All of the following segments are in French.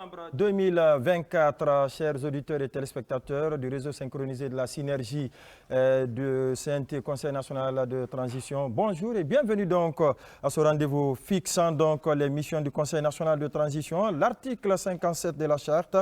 Décembre 2024, chers auditeurs et téléspectateurs du réseau synchronisé de la synergie du CNT, Conseil national de transition, bonjour et bienvenue donc à ce rendez-vous fixant donc les missions du Conseil national de transition. L'article 57 de la charte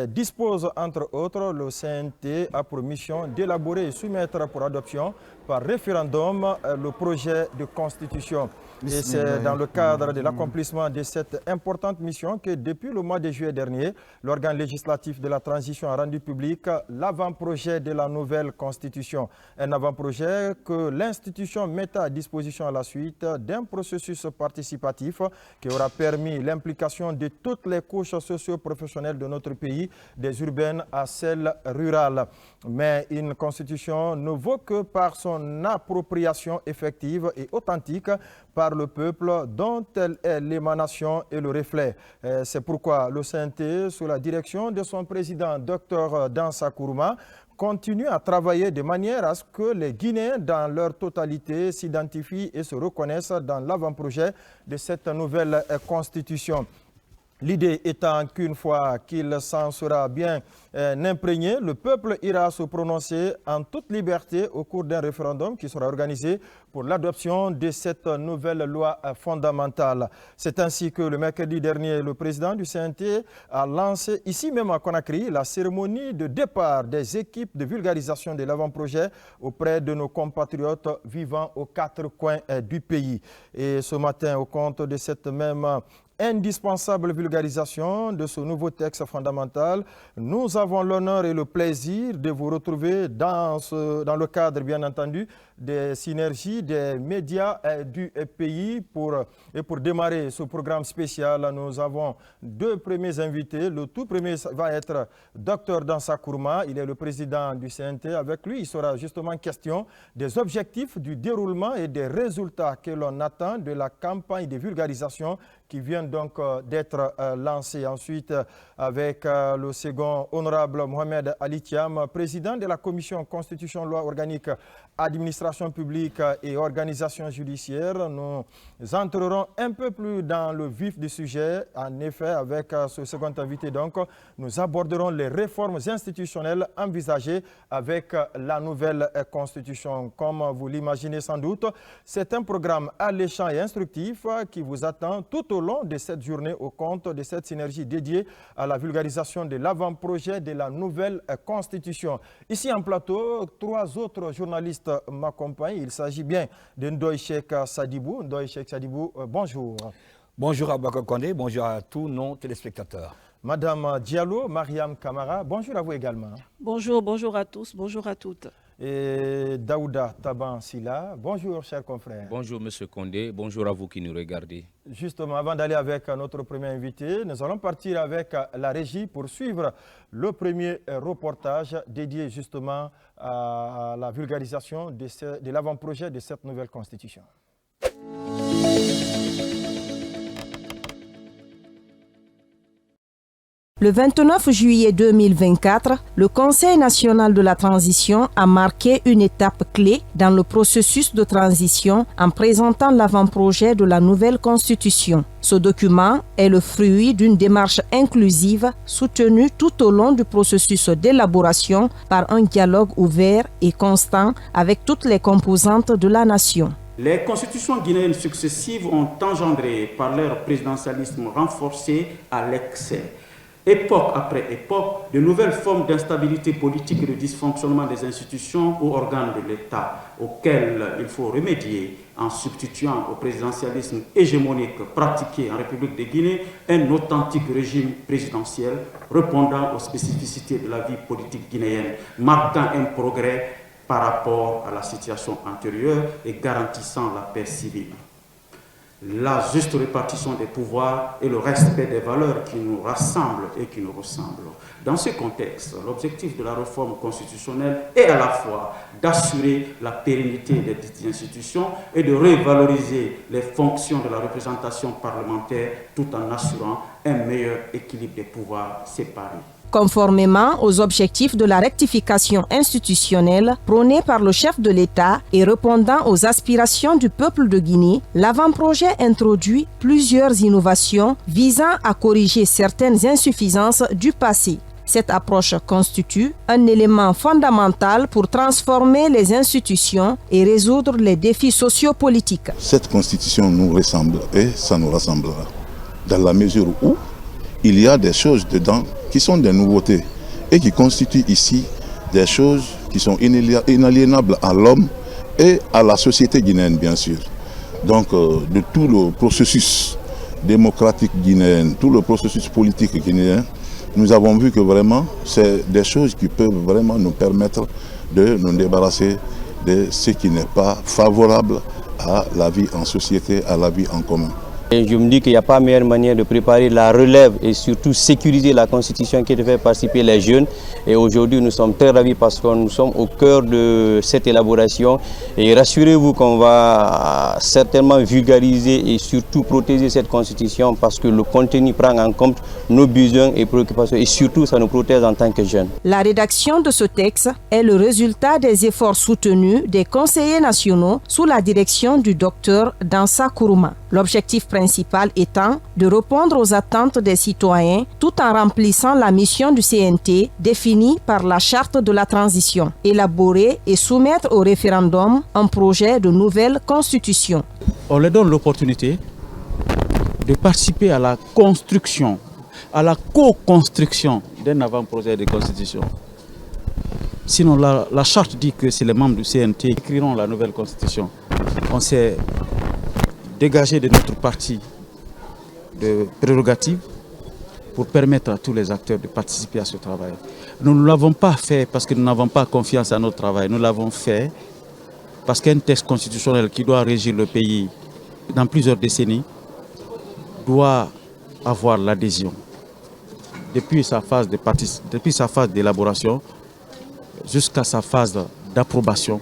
dispose entre autres le CNT a pour mission d'élaborer et soumettre pour adoption par référendum le projet de constitution. Et c'est dans le cadre de l'accomplissement de cette importante mission que depuis le mois de juillet dernier, l'organe législatif de la transition a rendu public l'avant-projet de la nouvelle constitution. Un avant-projet que l'institution met à disposition à la suite d'un processus participatif qui aura permis l'implication de toutes les couches socio-professionnelles de notre pays, des urbaines à celles rurales. Mais une constitution ne vaut que par son appropriation effective et authentique par le peuple dont elle est l'émanation et le reflet. C'est pourquoi le CNT, sous la direction de son président, Dr Dansa Kourouma, continue à travailler de manière à ce que les Guinéens, dans leur totalité, s'identifient et se reconnaissent dans l'avant-projet de cette nouvelle constitution. L'idée étant qu'une fois qu'il s'en sera bien imprégné, le peuple ira se prononcer en toute liberté au cours d'un référendum qui sera organisé pour l'adoption de cette nouvelle loi fondamentale. C'est ainsi que le mercredi dernier, le président du CNT a lancé ici même à Conakry la cérémonie de départ des équipes de vulgarisation de l'avant-projet auprès de nos compatriotes vivant aux quatre coins du pays. Et ce matin, au compte de cette même indispensable vulgarisation de ce nouveau texte fondamental, nous avons l'honneur et le plaisir de vous retrouver dans le cadre, bien entendu, des synergies des médias du pays. Pour démarrer ce programme spécial, nous avons deux premiers invités. Le tout premier va être Dr Dansa Kourouma, il est le président du CNT. Avec lui, il sera justement question des objectifs du déroulement et des résultats que l'on attend de la campagne de vulgarisation qui vient donc d'être lancée. Ensuite, avec le second honorable Mohamed Ali Thiam, président de la commission Constitution, Loi organique, administration publique et organisation judiciaire. Nous entrerons un peu plus dans le vif du sujet. En effet, avec ce second invité, donc, nous aborderons les réformes institutionnelles envisagées avec la nouvelle constitution. Comme vous l'imaginez sans doute, c'est un programme alléchant et instructif qui vous attend tout au long de cette journée au compte de cette synergie dédiée à la vulgarisation de l'avant-projet de la nouvelle constitution. Ici en plateau, trois autres journalistes m'accompagnent. Il s'agit bien de Ndoye Cheikh Sadibou. Ndoye Cheikh Sadibou, bonjour. Bonjour à Baka Kondé, bonjour à tous nos téléspectateurs. Madame Diallo, Mariam Kamara, bonjour à vous également. Bonjour, bonjour à tous, bonjour à toutes. Et Daouda Taban Silla, bonjour chers confrères. Bonjour Monsieur Kondé, bonjour à vous qui nous regardez. Justement, avant d'aller avec notre premier invité, nous allons partir avec la régie pour suivre le premier reportage dédié justement à la vulgarisation de l'avant-projet de cette nouvelle constitution. Le 29 juillet 2024, le Conseil national de la transition a marqué une étape clé dans le processus de transition en présentant l'avant-projet de la nouvelle constitution. Ce document est le fruit d'une démarche inclusive soutenue tout au long du processus d'élaboration par un dialogue ouvert et constant avec toutes les composantes de la nation. Les constitutions guinéennes successives ont engendré par leur présidentialisme renforcé à l'excès, époque après époque, de nouvelles formes d'instabilité politique et de dysfonctionnement des institutions ou organes de l'État, auxquels il faut remédier en substituant au présidentialisme hégémonique pratiqué en République de Guinée un authentique régime présidentiel répondant aux spécificités de la vie politique guinéenne, marquant un progrès par rapport à la situation antérieure et garantissant la paix civile. la juste répartition des pouvoirs et le respect des valeurs qui nous rassemblent et qui nous ressemblent. Dans ce contexte, l'objectif de la réforme constitutionnelle est à la fois d'assurer la pérennité des institutions et de revaloriser les fonctions de la représentation parlementaire tout en assurant un meilleur équilibre des pouvoirs séparés. Conformément aux objectifs de la rectification institutionnelle prônée par le chef de l'État et répondant aux aspirations du peuple de Guinée, l'avant-projet introduit plusieurs innovations visant à corriger certaines insuffisances du passé. Cette approche constitue un élément fondamental pour transformer les institutions et résoudre les défis sociopolitiques. Cette constitution nous ressemble et ça nous rassemblera, dans la mesure où il y a des choses dedans qui sont des nouveautés et qui constituent ici des choses qui sont inaliénables à l'homme et à la société guinéenne, bien sûr. Donc, de tout le processus démocratique guinéen, tout le processus politique guinéen, nous avons vu que vraiment, c'est des choses qui peuvent vraiment nous permettre de nous débarrasser de ce qui n'est pas favorable à la vie en société, à la vie en commun. Et je me dis qu'il n'y a pas meilleure manière de préparer la relève et surtout sécuriser la constitution qui devait participer les jeunes. Et aujourd'hui, nous sommes très ravis parce que nous sommes au cœur de cette élaboration. Et rassurez-vous qu'on va certainement vulgariser et surtout protéger cette constitution parce que le contenu prend en compte nos besoins et préoccupations et surtout ça nous protège en tant que jeunes. La rédaction de ce texte est le résultat des efforts soutenus des conseillers nationaux sous la direction du docteur Dansa Kourouma. L'objectif principal étant de répondre aux attentes des citoyens tout en remplissant la mission du CNT définie par la charte de la transition, élaborer et soumettre au référendum un projet de nouvelle constitution. On leur donne l'opportunité de participer à la construction, à la co-construction d'un avant-projet de constitution. Sinon, la charte dit que c'est les membres du CNT qui écriront la nouvelle constitution. On s'est dégagé de notre parti de prérogatives pour permettre à tous les acteurs de participer à ce travail. Nous ne l'avons pas fait parce que nous n'avons pas confiance à notre travail. Nous l'avons fait parce qu'un texte constitutionnel qui doit régir le pays dans plusieurs décennies doit avoir l'adhésion. Depuis sa phase d'élaboration jusqu'à sa phase d'approbation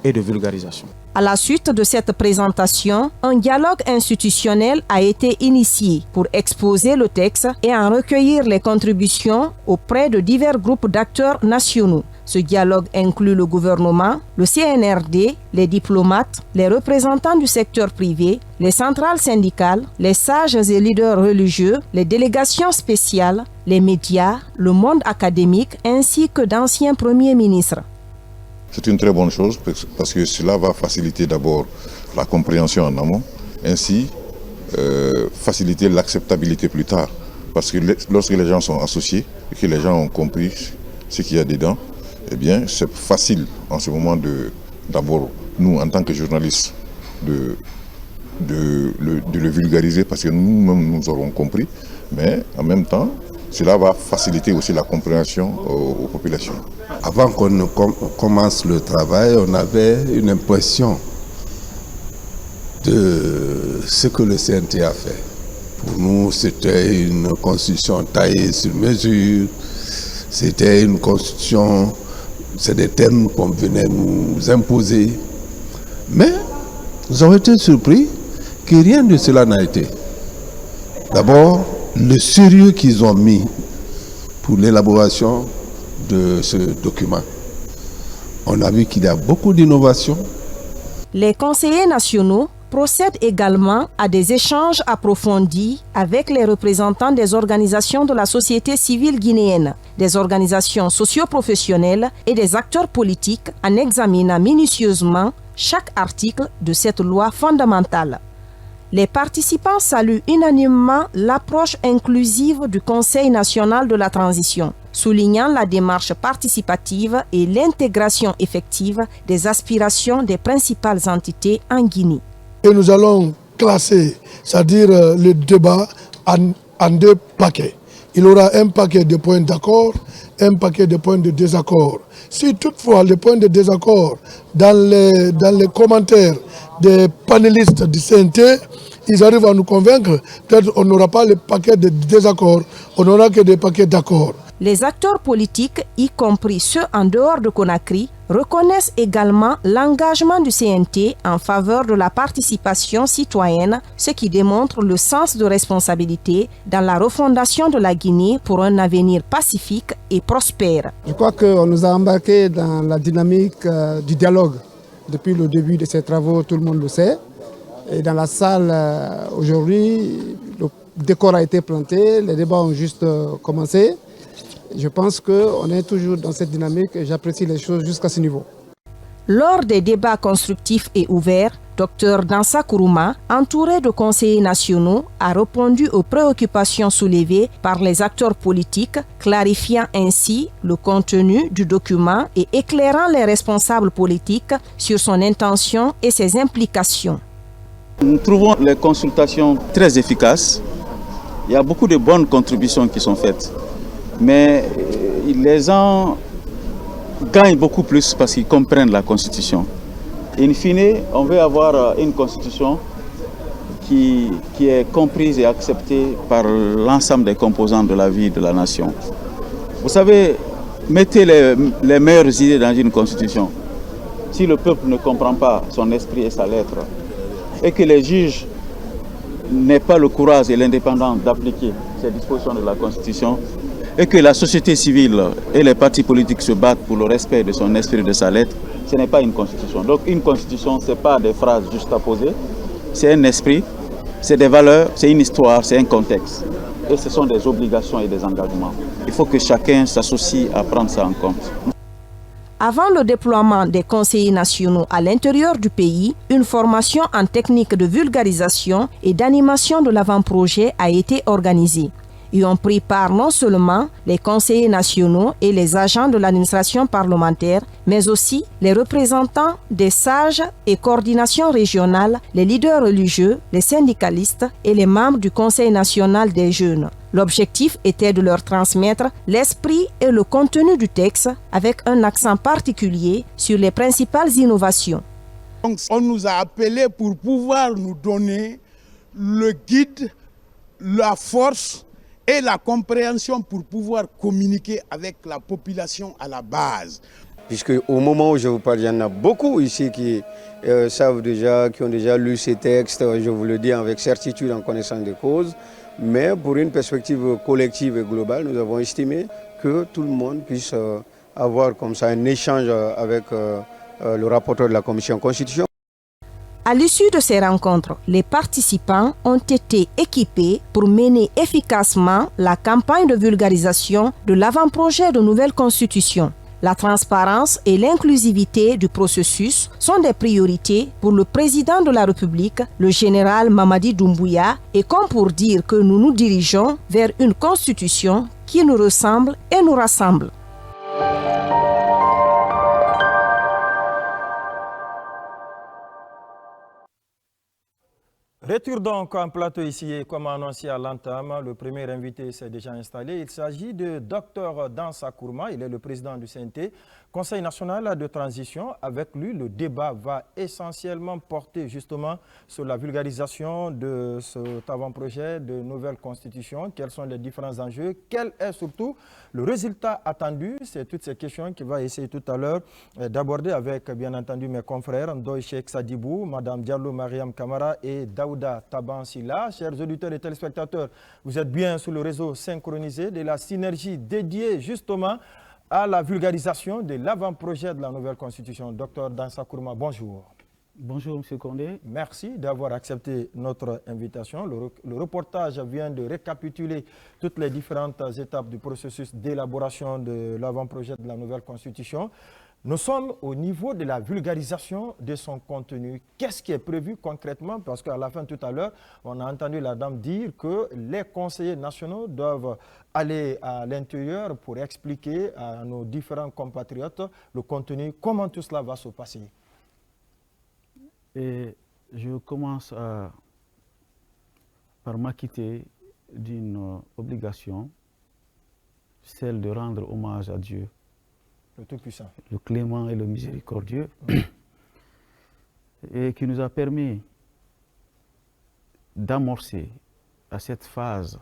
et de vulgarisation. À la suite de cette présentation, un dialogue institutionnel a été initié pour exposer le texte et en recueillir les contributions auprès de divers groupes d'acteurs nationaux. Ce dialogue inclut le gouvernement, le CNRD, les diplomates, les représentants du secteur privé, les centrales syndicales, les sages et leaders religieux, les délégations spéciales, les médias, le monde académique ainsi que d'anciens premiers ministres. C'est une très bonne chose parce que cela va faciliter d'abord la compréhension en amont, ainsi faciliter l'acceptabilité plus tard. Parce que lorsque les gens sont associés et que les gens ont compris ce qu'il y a dedans, eh bien c'est facile en ce moment d'abord, nous en tant que journalistes, de le vulgariser parce que nous-mêmes nous aurons compris, mais en même temps, cela va faciliter aussi la compréhension aux populations. Avant qu'on ne commence le travail, on avait une impression de ce que le CNT a fait. Pour nous, c'était une constitution taillée sur mesure, c'était une constitution, c'est des thèmes qu'on venait nous imposer. Mais nous avons été surpris que rien de cela n'a été. D'abord, le sérieux qu'ils ont mis pour l'élaboration de ce document. On a vu qu'il y a beaucoup d'innovations. Les conseillers nationaux procèdent également à des échanges approfondis avec les représentants des organisations de la société civile guinéenne, des organisations socio-professionnelles et des acteurs politiques en examinant minutieusement chaque article de cette loi fondamentale. Les participants saluent unanimement l'approche inclusive du Conseil national de la transition, soulignant la démarche participative et l'intégration effective des aspirations des principales entités en Guinée. Et nous allons classer, c'est-à-dire le débat en deux paquets. Il y aura un paquet de points d'accord, un paquet de points de désaccord. Si toutefois les points de désaccord dans les commentaires des panélistes du CNT, ils arrivent à nous convaincre. Peut-être on n'aura pas le paquet de désaccords, on n'aura que des paquets d'accords. Les acteurs politiques, y compris ceux en dehors de Conakry, reconnaissent également l'engagement du CNT en faveur de la participation citoyenne, ce qui démontre le sens de responsabilité dans la refondation de la Guinée pour un avenir pacifique et prospère. Je crois qu'on nous a embarqués dans la dynamique du dialogue. Depuis le début de ces travaux, tout le monde le sait. Et dans la salle, aujourd'hui, le décor a été planté, les débats ont juste commencé. Je pense qu'on est toujours dans cette dynamique et j'apprécie les choses jusqu'à ce niveau. Lors des débats constructifs et ouverts, Dr Dansa Kourouma, entouré de conseillers nationaux, a répondu aux préoccupations soulevées par les acteurs politiques, clarifiant ainsi le contenu du document et éclairant les responsables politiques sur son intention et ses implications. Nous trouvons les consultations très efficaces. Il y a beaucoup de bonnes contributions qui sont faites. Mais les gens gagnent beaucoup plus parce qu'ils comprennent la Constitution. In fine, on veut avoir une Constitution qui est comprise et acceptée par l'ensemble des composants de la vie de la nation. Vous savez, mettez les meilleures idées dans une Constitution. Si le peuple ne comprend pas son esprit et sa lettre, et que les juges n'aient pas le courage et l'indépendance d'appliquer ces dispositions de la Constitution, et que la société civile et les partis politiques se battent pour le respect de son esprit et de sa lettre, ce n'est pas une constitution. Donc une constitution, ce n'est pas des phrases juste à poser, c'est un esprit, c'est des valeurs, c'est une histoire, c'est un contexte. Et ce sont des obligations et des engagements. Il faut que chacun s'associe à prendre ça en compte. Avant le déploiement des conseillers nationaux à l'intérieur du pays, une formation en technique de vulgarisation et d'animation de l'avant-projet a été organisée. Y ont pris part non seulement les conseillers nationaux et les agents de l'administration parlementaire, mais aussi les représentants des sages et coordinations régionales, les leaders religieux, les syndicalistes et les membres du Conseil national des jeunes. L'objectif était de leur transmettre l'esprit et le contenu du texte avec un accent particulier sur les principales innovations. Donc, on nous a appelés pour pouvoir nous donner le guide, la force et la compréhension pour pouvoir communiquer avec la population à la base. Puisque au moment où je vous parle, il y en a beaucoup ici qui savent déjà, qui ont déjà lu ces textes, je vous le dis avec certitude en connaissance de cause. Mais pour une perspective collective et globale, nous avons estimé que tout le monde puisse avoir comme ça un échange avec le rapporteur de la Commission Constitution. À l'issue de ces rencontres, les participants ont été équipés pour mener efficacement la campagne de vulgarisation de l'avant-projet de nouvelle constitution. La transparence et l'inclusivité du processus sont des priorités pour le président de la République, le général Mamadi Doumbouya, et comme pour dire que nous nous dirigeons vers une constitution qui nous ressemble et nous rassemble. Retour donc en plateau ici et comme annoncé à l'entame, le premier invité s'est déjà installé. Il s'agit de Dr Dansa Kourouma, il est le président du CNT, Conseil national de transition. Avec lui, le débat va essentiellement porter justement sur la vulgarisation de cet avant-projet de nouvelle constitution. Quels sont les différents enjeux? Quel est surtout le résultat attendu? C'est toutes ces questions qu'il va essayer tout à l'heure d'aborder avec bien entendu mes confrères Ndoye Cheikh Sadibou, Madame Diallo Mariam Kamara et Daouda Taban Silla. Chers auditeurs et téléspectateurs, vous êtes bien sur le réseau synchronisé de la synergie dédiée justement à la vulgarisation de l'avant-projet de la nouvelle constitution. Docteur Dansa Kourouma, bonjour. Bonjour M. Condé. Merci d'avoir accepté notre invitation. Le reportage vient de récapituler toutes les différentes étapes du processus d'élaboration de l'avant-projet de la nouvelle constitution. Nous sommes au niveau de la vulgarisation de son contenu. Qu'est-ce qui est prévu concrètement? Parce qu'à la fin tout à l'heure, on a entendu la dame dire que les conseillers nationaux doivent aller à l'intérieur pour expliquer à nos différents compatriotes le contenu. Comment tout cela va se passer? Et je commence par m'acquitter d'une obligation, celle de rendre hommage à Dieu. Le Tout-Puissant. Le clément et le miséricordieux. et qui nous a permis d'amorcer à cette phase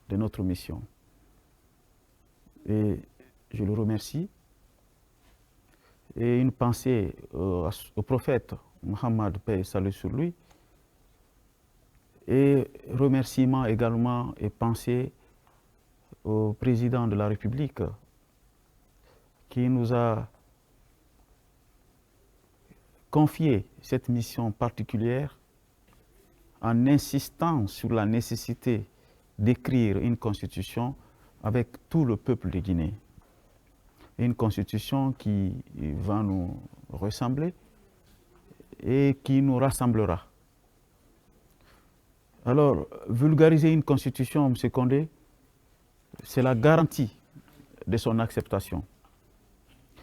de notre mission. Et je le remercie. Et une pensée au prophète Mohammed, paix et salut sur lui. Et remerciements également et pensée au président de la République qui nous a confié cette mission particulière en insistant sur la nécessité d'écrire une constitution avec tout le peuple de Guinée. Une constitution qui va nous ressembler et qui nous rassemblera. Alors, vulgariser une constitution, M. Condé, c'est la garantie de son acceptation.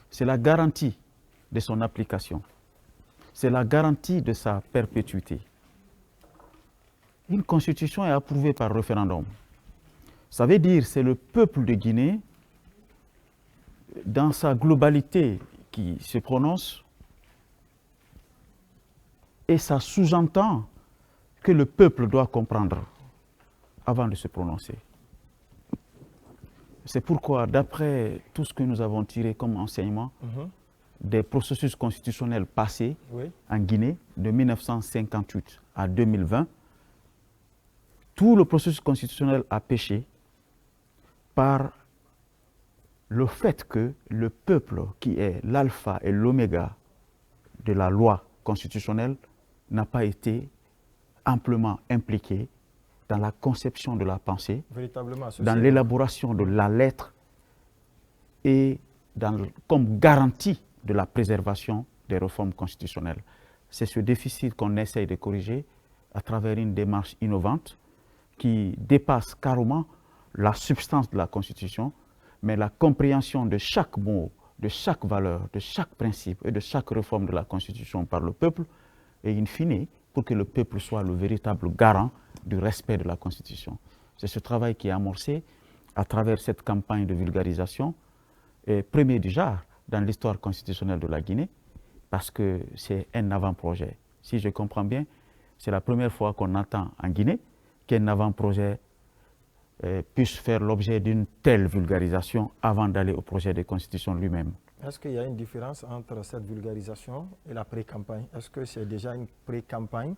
C'est la garantie de son application. C'est la garantie de sa perpétuité. Une constitution est approuvée par référendum. Ça veut dire que c'est le peuple de Guinée, dans sa globalité, qui se prononce, et ça sous-entend que le peuple doit comprendre avant de se prononcer. C'est pourquoi, d'après tout ce que nous avons tiré comme enseignement des processus constitutionnels passés en Guinée, de 1958 à 2020, tout le processus constitutionnel a péché par le fait que le peuple, qui est l'alpha et l'oméga de la loi constitutionnelle, n'a pas été amplement impliqué dans la conception de la pensée, dans l'élaboration de la lettre et comme garantie de la préservation des réformes constitutionnelles. C'est ce déficit qu'on essaye de corriger à travers une démarche innovante qui dépasse carrément la substance de la Constitution, mais la compréhension de chaque mot, de chaque valeur, de chaque principe et de chaque réforme de la Constitution par le peuple, et in fine, pour que le peuple soit le véritable garant du respect de la Constitution. C'est ce travail qui est amorcé à travers cette campagne de vulgarisation, et premier du genre dans l'histoire constitutionnelle de la Guinée, parce que c'est un avant-projet. Si je comprends bien, c'est la première fois qu'on entend en Guinée qu'un avant-projet puisse faire l'objet d'une telle vulgarisation avant d'aller au projet de constitution lui-même. Est-ce qu'il y a une différence entre cette vulgarisation et la pré-campagne? Est-ce que c'est déjà une pré-campagne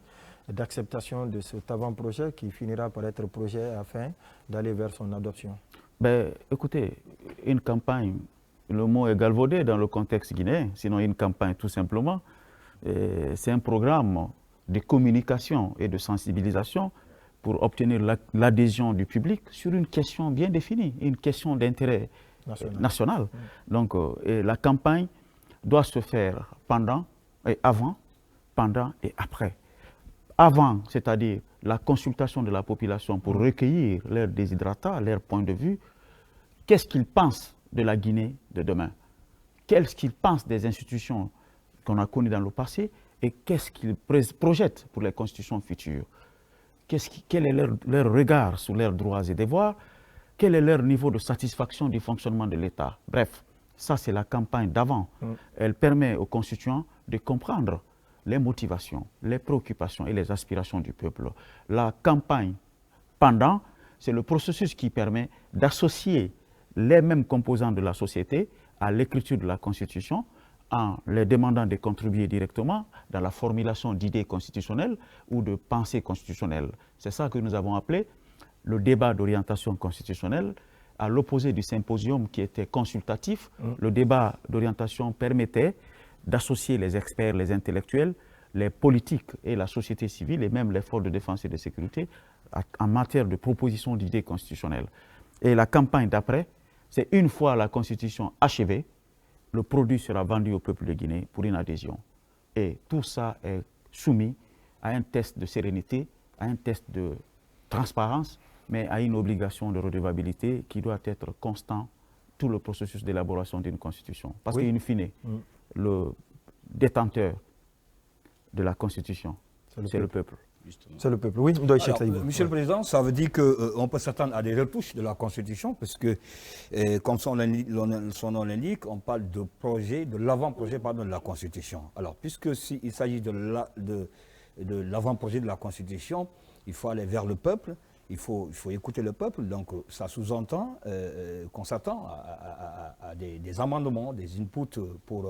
d'acceptation de cet avant-projet qui finira par être projet afin d'aller vers son adoption? Ben, écoutez, une campagne, le mot est galvaudé dans le contexte guinéen, sinon une campagne tout simplement, c'est un programme de communication et de sensibilisation pour obtenir l'adhésion du public sur une question bien définie, une question d'intérêt national. Donc, la campagne doit se faire pendant et avant, pendant et après. Avant, c'est-à-dire la consultation de la population pour recueillir leurs desiderata, leurs points de vue. Qu'est-ce qu'ils pensent de la Guinée de demain? Qu'est-ce qu'ils pensent des institutions qu'on a connues dans le passé et qu'est-ce qu'ils projettent pour les constitutions futures? Quel est leur regard sur leurs droits et devoirs? Quel est leur niveau de satisfaction du fonctionnement de l'État? Bref, ça c'est la campagne d'avant. Elle permet aux constituants de comprendre les motivations, les préoccupations et les aspirations du peuple. La campagne pendant, c'est le processus qui permet d'associer les mêmes composants de la société à l'écriture de la Constitution en les demandant de contribuer directement dans la formulation d'idées constitutionnelles ou de pensées constitutionnelles. C'est ça que nous avons appelé le débat d'orientation constitutionnelle, à l'opposé du symposium qui était consultatif. Le débat d'orientation permettait d'associer les experts, les intellectuels, les politiques et la société civile et même les forces de défense et de sécurité en matière de proposition d'idées constitutionnelles. Et la campagne d'après, c'est une fois la Constitution achevée, le produit sera vendu au peuple de Guinée pour une adhésion. Et tout ça est soumis à un test de sérénité, à un test de transparence, mais à une obligation de redevabilité qui doit être constant tout le processus d'élaboration d'une constitution. Parce qu'in fine, le détenteur de la constitution, c'est le peuple. C'est le peuple. Oui, Monsieur le Président, ça veut dire qu'on peut s'attendre à des retouches de la Constitution, parce que, comme son nom l'indique, on parle de l'avant-projet de la Constitution. Alors, puisque s'il s'agit de l'avant-projet de la Constitution, il faut aller vers le peuple, il faut écouter le peuple, donc ça sous-entend qu'on s'attend à des amendements, des inputs pour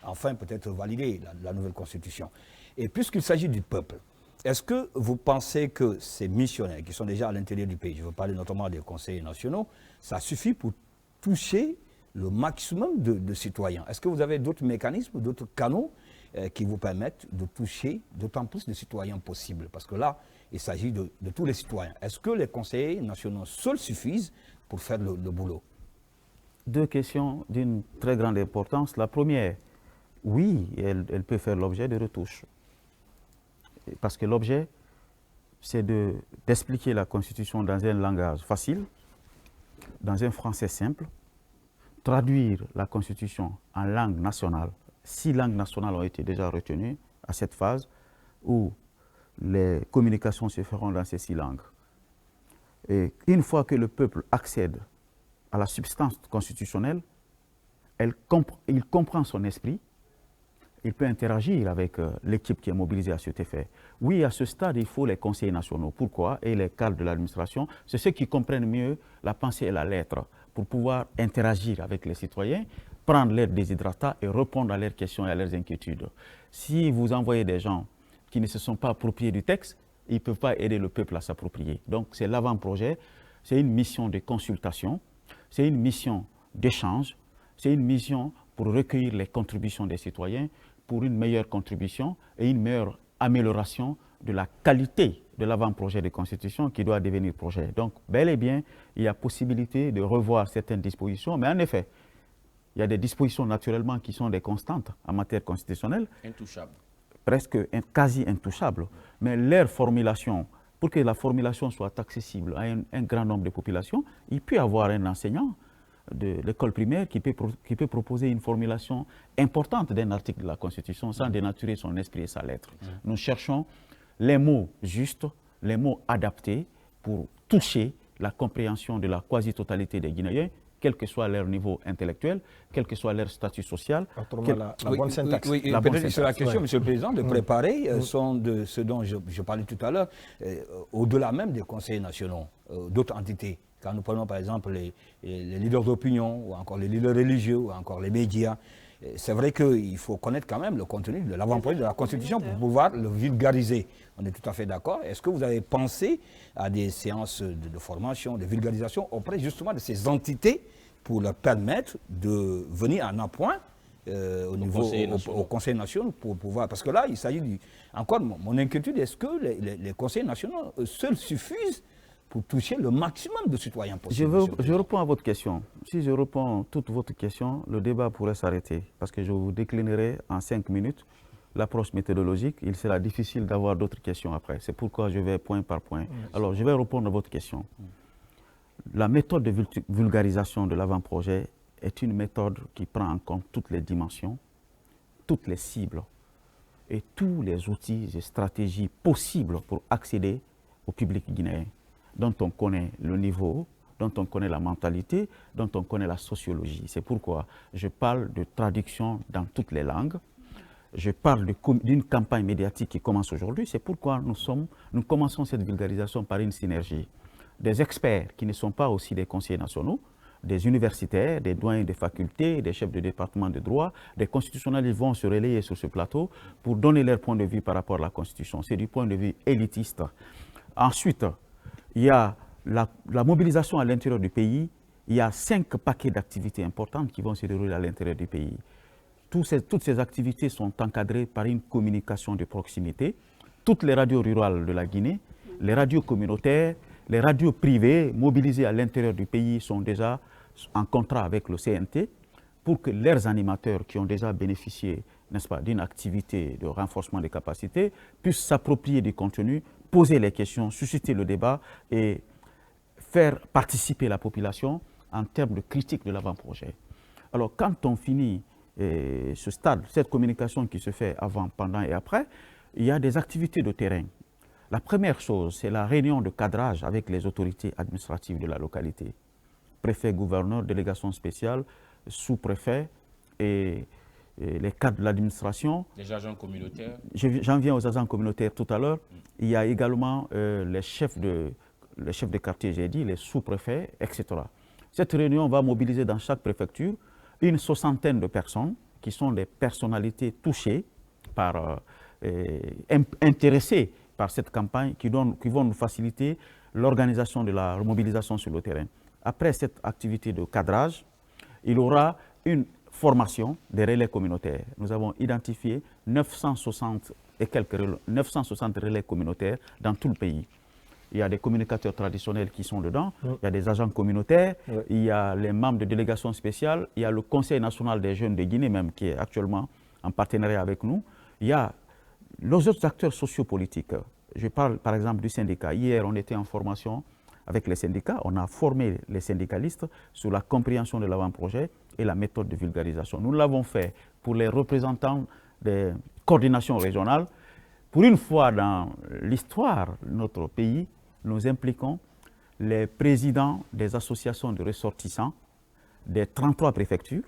enfin peut-être valider la nouvelle Constitution. Et puisqu'il s'agit du peuple, est-ce que vous pensez que ces missionnaires qui sont déjà à l'intérieur du pays, je veux parler notamment des conseillers nationaux, ça suffit pour toucher le maximum de citoyens? Est-ce que vous avez d'autres mécanismes, d'autres canaux qui vous permettent de toucher d'autant plus de citoyens possible? Parce que là, il s'agit de tous les citoyens. Est-ce que les conseillers nationaux seuls suffisent pour faire le boulot? Deux questions d'une très grande importance. La première, oui, elle peut faire l'objet de retouches. Parce que l'objet, c'est d'expliquer la Constitution dans un langage facile, dans un français simple, traduire la Constitution en langue nationale. 6 langues nationales ont été déjà retenues à cette phase où les communications se feront dans ces 6 langues. Et une fois que le peuple accède à la substance constitutionnelle, il comprend son esprit, il peut interagir avec l'équipe qui est mobilisée à cet effet. Oui, à ce stade, il faut les conseillers nationaux. Pourquoi? Et les cadres de l'administration, c'est ceux qui comprennent mieux la pensée et la lettre pour pouvoir interagir avec les citoyens, prendre leurs desiderata et répondre à leurs questions et à leurs inquiétudes. Si vous envoyez des gens qui ne se sont pas appropriés du texte, ils ne peuvent pas aider le peuple à s'approprier. Donc c'est l'avant-projet, c'est une mission de consultation, c'est une mission d'échange, c'est une mission pour recueillir les contributions des citoyens pour une meilleure contribution et une meilleure amélioration de la qualité de l'avant-projet de constitution qui doit devenir projet. Donc, bel et bien, il y a possibilité de revoir certaines dispositions, mais en effet, il y a des dispositions naturellement qui sont des constantes en matière constitutionnelle. Intouchables. Presque quasi intouchables. Mais leur formulation, pour que la formulation soit accessible à un grand nombre de populations, il peut y avoir un enseignant de l'école primaire qui peut proposer une formulation importante d'un article de la Constitution sans dénaturer son esprit et sa lettre. Nous cherchons les mots justes, les mots adaptés pour toucher la compréhension de la quasi-totalité des Guinéens, quel que soit leur niveau intellectuel, quel que soit leur statut social. La bonne syntaxe. Oui, peut-être sur la question, Monsieur le Président, de préparer sont de ce dont je parlais tout à l'heure, au-delà même des conseils nationaux, d'autres entités. Quand nous prenons par exemple les leaders d'opinion, ou encore les leaders religieux, ou encore les médias, c'est vrai qu'il faut connaître quand même le contenu de l'avant-projet de la Constitution pour pouvoir le vulgariser. On est tout à fait d'accord. Est-ce que vous avez pensé à des séances de formation, de vulgarisation auprès justement de ces entités pour leur permettre de venir en appoint au Conseil national pour pouvoir... Parce que là, il s'agit encore mon inquiétude, est-ce que les conseils nationaux seuls suffisent pour toucher le maximum de citoyens possible? Je réponds à votre question. Si je réponds à toute votre question, le débat pourrait s'arrêter parce que je vous déclinerai en 5 minutes l'approche méthodologique. Il sera difficile d'avoir d'autres questions après. C'est pourquoi je vais point par point. Alors, je vais répondre à votre question. La méthode de vulgarisation de l'avant-projet est une méthode qui prend en compte toutes les dimensions, toutes les cibles et tous les outils et stratégies possibles pour accéder au public guinéen, dont on connaît le niveau, dont on connaît la mentalité, dont on connaît la sociologie. C'est pourquoi je parle de traduction dans toutes les langues. Je parle d'une campagne médiatique qui commence aujourd'hui. C'est pourquoi nous commençons cette vulgarisation par une synergie. Des experts qui ne sont pas aussi des conseillers nationaux, des universitaires, des doyens des facultés, des chefs de département de droit, des constitutionnalistes vont se relayer sur ce plateau pour donner leur point de vue par rapport à la Constitution. C'est du point de vue élitiste. Ensuite, il y a la mobilisation à l'intérieur du pays. Il y a 5 paquets d'activités importantes qui vont se dérouler à l'intérieur du pays. Toutes ces activités sont encadrées par une communication de proximité. Toutes les radios rurales de la Guinée, les radios communautaires, les radios privées mobilisées à l'intérieur du pays sont déjà en contrat avec le CNT pour que leurs animateurs qui ont déjà bénéficié, n'est-ce pas, d'une activité de renforcement des capacités puissent s'approprier du contenu, poser les questions, susciter le débat et faire participer la population en termes de critique de l'avant-projet. Alors quand on finit ce stade, cette communication qui se fait avant, pendant et après, il y a des activités de terrain. La première chose, c'est la réunion de cadrage avec les autorités administratives de la localité. Préfet, gouverneur, délégation spéciale, sous-préfet et les cadres de l'administration. Les agents communautaires. J'en viens aux agents communautaires tout à l'heure. Il y a également les chefs de quartier, j'ai dit, les sous-préfets, etc. Cette réunion va mobiliser dans chaque préfecture une soixantaine de personnes qui sont des personnalités touchées, intéressées par cette campagne, qui vont nous faciliter l'organisation de la mobilisation sur le terrain. Après cette activité de cadrage, il y aura une formation des relais communautaires. Nous avons identifié 960 relais communautaires dans tout le pays. Il y a des communicateurs traditionnels qui sont dedans, il y a des agents communautaires, il y a les membres de délégations spéciales, il y a le Conseil national des jeunes de Guinée même qui est actuellement en partenariat avec nous. Il y a les autres acteurs sociopolitiques. Je parle par exemple du syndicat. Hier, on était en formation avec les syndicats. On a formé les syndicalistes sur la compréhension de l'avant-projet et la méthode de vulgarisation. Nous l'avons fait pour les représentants des coordinations régionales. Pour une fois dans l'histoire de notre pays, nous impliquons les présidents des associations de ressortissants des 33 préfectures,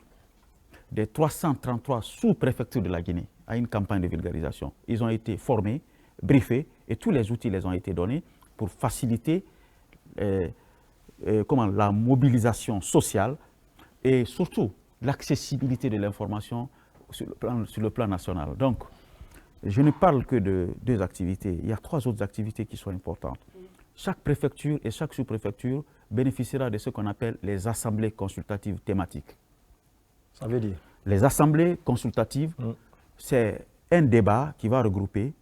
des 333 sous-préfectures de la Guinée à une campagne de vulgarisation. Ils ont été formés, briefés et tous les outils les ont été donnés pour faciliter la mobilisation sociale et surtout l'accessibilité de l'information sur le plan national. Donc, je ne parle que de 2 activités. Il y a 3 autres activités qui sont importantes. Chaque préfecture et chaque sous-préfecture bénéficiera de ce qu'on appelle les assemblées consultatives thématiques. Ça veut dire? Les assemblées consultatives, c'est un débat qui va regrouper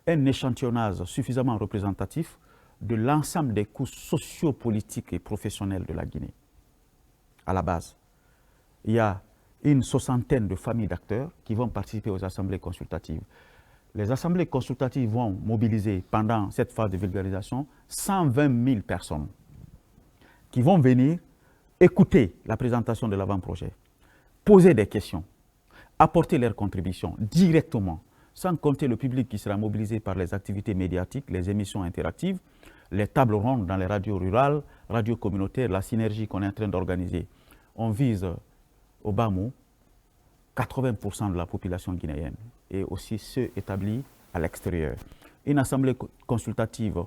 un échantillonnage suffisamment représentatif de l'ensemble des couches sociopolitiques et professionnelles de la Guinée. À la base, il y a une soixantaine de familles d'acteurs qui vont participer aux assemblées consultatives. Les assemblées consultatives vont mobiliser pendant cette phase de vulgarisation 120 000 personnes qui vont venir écouter la présentation de l'avant-projet, poser des questions, apporter leurs contributions directement, sans compter le public qui sera mobilisé par les activités médiatiques, les émissions interactives, les tables rondes dans les radios rurales, radios communautaires, la synergie qu'on est en train d'organiser. On vise au bas mot 80% de la population guinéenne et aussi ceux établis à l'extérieur. Une assemblée consultative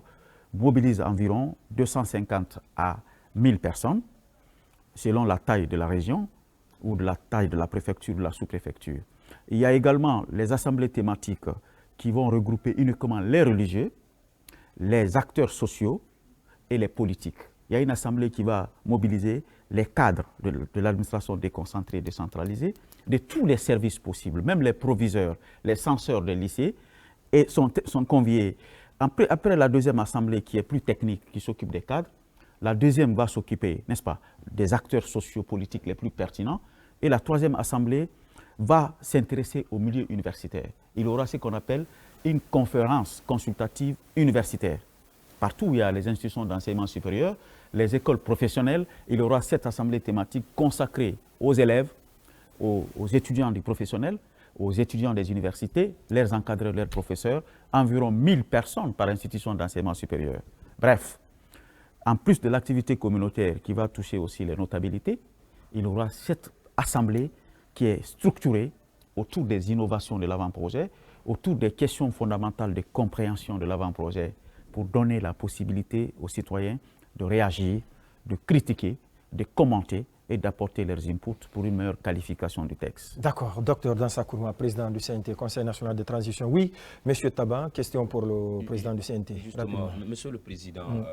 mobilise environ 250 à 1000 personnes selon la taille de la région ou de la taille de la préfecture ou de la sous-préfecture. Il y a également les assemblées thématiques qui vont regrouper uniquement les religieux, les acteurs sociaux et les politiques. Il y a une assemblée qui va mobiliser les cadres de l'administration déconcentrée et décentralisée, de tous les services possibles, même les proviseurs, les censeurs des lycées, et sont conviés. Après la deuxième assemblée qui est plus technique, qui s'occupe des cadres, la deuxième va s'occuper, n'est-ce pas, des acteurs sociopolitiques les plus pertinents, et la troisième assemblée va s'intéresser au milieu universitaire. Il y aura ce qu'on appelle une conférence consultative universitaire. Partout où il y a les institutions d'enseignement supérieur, les écoles professionnelles, il y aura cette assemblée thématique consacrée aux élèves, aux étudiants du professionnel, aux étudiants des universités, leurs encadreurs, leurs professeurs, environ 1000 personnes par institution d'enseignement supérieur. Bref, en plus de l'activité communautaire qui va toucher aussi les notabilités, il y aura cette assemblée qui est structurée autour des innovations de l'avant-projet, autour des questions fondamentales de compréhension de l'avant-projet, pour donner la possibilité aux citoyens de réagir, de critiquer, de commenter et d'apporter leurs inputs pour une meilleure qualification du texte. D'accord. Docteur Dansa Kourma, président du CNT, Conseil national de transition. Oui, Monsieur Taban, question pour le président du CNT. Justement, Monsieur le Président,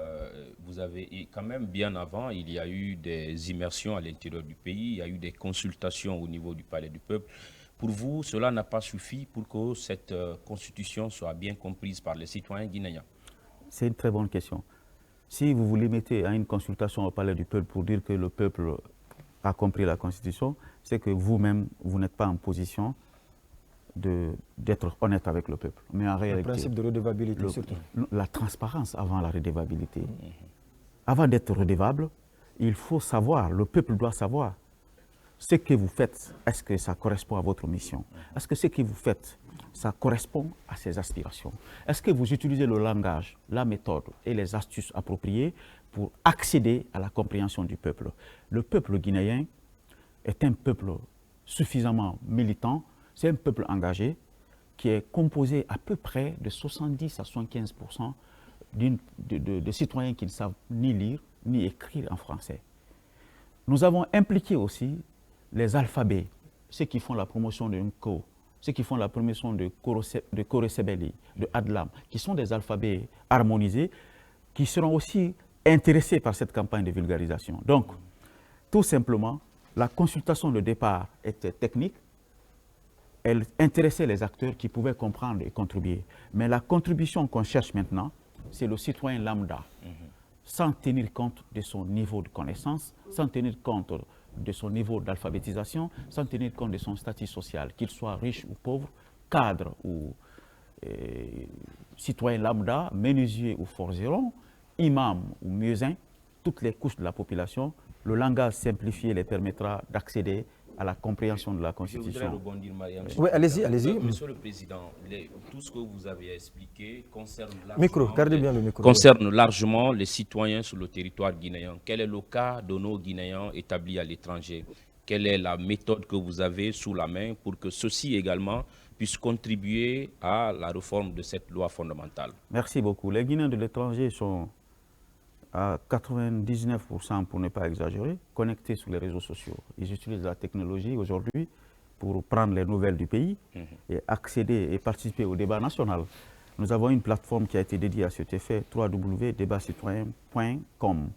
vous avez quand même bien avant, il y a eu des immersions à l'intérieur du pays, il y a eu des consultations au niveau du Palais du Peuple. Pour vous, cela n'a pas suffi pour que cette constitution soit bien comprise par les citoyens guinéens? C'est une très bonne question. Si vous vous limitez à une consultation au Palais du Peuple pour dire que le peuple a compris la Constitution, c'est que vous-même, vous n'êtes pas en position d'être honnête avec le peuple. Mais en réalité, le principe de redevabilité, surtout. La transparence avant la redevabilité. Avant d'être redevable, il faut savoir, le peuple doit savoir ce que vous faites. Est-ce que ça correspond à votre mission? Est-ce que ce que vous faites ça correspond à ses aspirations. Est-ce que vous utilisez le langage, la méthode et les astuces appropriées pour accéder à la compréhension du peuple? Le peuple guinéen est un peuple suffisamment militant, c'est un peuple engagé qui est composé à peu près de 70 à 75% de citoyens qui ne savent ni lire ni écrire en français. Nous avons impliqué aussi les alphabets, ceux qui font la promotion de Nko, ceux qui font la promotion de Koresebeli, de Adlam, qui sont des alphabets harmonisés, qui seront aussi intéressés par cette campagne de vulgarisation. Donc, tout simplement, la consultation de départ était technique, elle intéressait les acteurs qui pouvaient comprendre et contribuer. Mais la contribution qu'on cherche maintenant, c'est le citoyen lambda, sans tenir compte de son niveau de connaissance, sans tenir compte de son niveau d'alphabétisation, sans tenir compte de son statut social, qu'il soit riche ou pauvre, cadre ou citoyen lambda, menuisier ou forgeron, imam ou muezzin, toutes les couches de la population. Le langage simplifié les permettra d'accéder à la compréhension de la Constitution. Je voudrais rebondir, Mariam. Oui, allez-y, allez-y. Monsieur le Président, tout ce que vous avez expliqué concerne largement les citoyens sur le territoire guinéen. Quel est le cas de nos Guinéens établis à l'étranger? Quelle est la méthode que vous avez sous la main pour que ceux-ci également puissent contribuer à la réforme de cette loi fondamentale? Merci beaucoup. Les Guinéens de l'étranger sont à 99%, pour ne pas exagérer, connectés sur les réseaux sociaux. Ils utilisent la technologie aujourd'hui pour prendre les nouvelles du pays et accéder et participer au débat national. Nous avons une plateforme qui a été dédiée à cet effet, www.debatcitoyen.com.